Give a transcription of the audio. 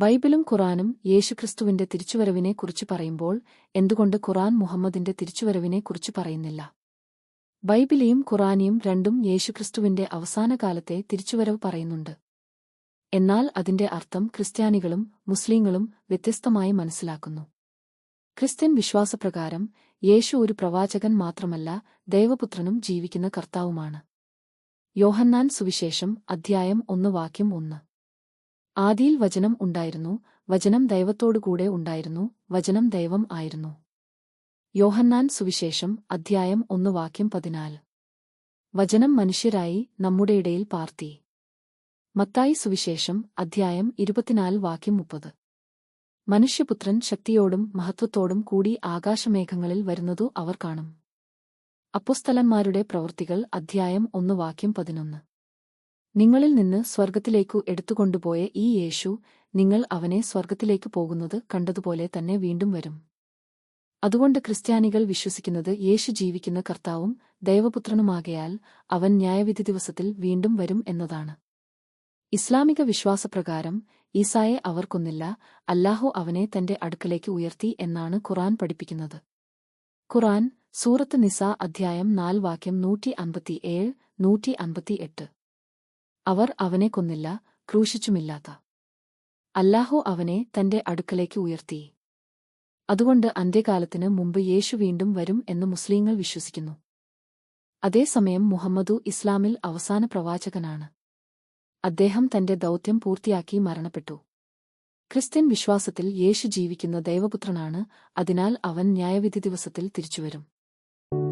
ബൈബിളും ഖുറാനും യേശുക്രിസ്തുവിന്റെ തിരിച്ചുവരവിനെക്കുറിച്ച് പറയുമ്പോൾ എന്തുകൊണ്ട് ഖുറാൻ മുഹമ്മദിന്റെ തിരിച്ചുവരവിനെക്കുറിച്ച് പറയുന്നില്ല? ബൈബിളിയും ഖുറാനിയും രണ്ടും യേശുക്രിസ്തുവിന്റെ അവസാനകാലത്തെ തിരിച്ചുവരവ് പറയുന്നുണ്ട്. എന്നാൽ അതിന്റെ അർത്ഥം ക്രിസ്ത്യാനികളും മുസ്ലിങ്ങളും വ്യത്യസ്തമായി മനസ്സിലാക്കുന്നു. ക്രിസ്ത്യൻ വിശ്വാസപ്രകാരം യേശു ഒരു പ്രവാചകൻ മാത്രമല്ല, ദൈവപുത്രനും ജീവിക്കുന്ന കർത്താവുമാണ്. യോഹന്നാൻ സുവിശേഷം അധ്യായം 1 വാക്യം 1. ആദിയിൽ വചനം ഉണ്ടായിരുന്നു, വചനം ദൈവത്തോടുകൂടെ ഉണ്ടായിരുന്നു, വചനം ദൈവം ആയിരുന്നു. യോഹന്നാൻ സുവിശേഷം അധ്യായം 1 വാക്യം 14. വചനം മനുഷ്യരായി നമ്മുടെ ഇടയിൽ പാർത്തി. മത്തായി സുവിശേഷം അധ്യായം 24 വാക്യം 30. മനുഷ്യപുത്രൻ ശക്തിയോടും മഹത്വത്തോടും കൂടി ആകാശമേഘങ്ങളിൽ വരുന്നതു അവർ കാണും. അപ്പൊസ്തലന്മാരുടെ പ്രവൃത്തികൾ അധ്യായം 1 വാക്യം 11. നിങ്ങളിൽ നിന്ന് സ്വർഗ്ഗത്തിലേക്കു എടുത്തുകൊണ്ടുപോയ ഈ യേശു, നിങ്ങൾ അവനെ സ്വർഗ്ഗത്തിലേക്ക് പോകുന്നത് കണ്ടതുപോലെ തന്നെ വീണ്ടും വരും. അതുകൊണ്ട് ക്രിസ്ത്യാനികൾ വിശ്വസിക്കുന്നത് യേശു ജീവിക്കുന്ന കർത്താവും ദൈവപുത്രനുമാകയാൽ അവൻ ന്യായവിധി ദിവസത്തിൽ വീണ്ടും വരും എന്നതാണ്. ഇസ്ലാമിക വിശ്വാസപ്രകാരം ഈസായെ അവർ കൊന്നില്ല, അല്ലാഹു അവനെ തന്റെ അടുക്കലേക്ക് ഉയർത്തി എന്നാണ് ഖുറാൻ പഠിപ്പിക്കുന്നത്. ഖുറാൻ സൂറത്ത് നിസാ അധ്യായം 4 വാക്യം 157, 158. അവർ അവനെ കൊന്നില്ല, ക്രൂശിച്ചുമില്ലാത്ത അല്ലാഹു അവനെ തന്റെ അടുക്കലേക്ക് ഉയർത്തി. അതുകൊണ്ട് അന്ത്യകാലത്തിന് മുമ്പ് യേശു വീണ്ടും വരും എന്ന് മുസ്ലിങ്ങൾ വിശ്വസിക്കുന്നു. അതേസമയം മുഹമ്മദു ഇസ്ലാമിൽ അവസാന പ്രവാചകനാണ്. അദ്ദേഹം തന്റെ ദൗത്യം പൂർത്തിയാക്കി മരണപ്പെട്ടു. ക്രിസ്ത്യൻ വിശ്വാസത്തിൽ യേശു ജീവിക്കുന്ന ദൈവപുത്രനാണ്, അതിനാൽ അവൻ ന്യായവിധി ദിവസത്തിൽ തിരിച്ചുവരും.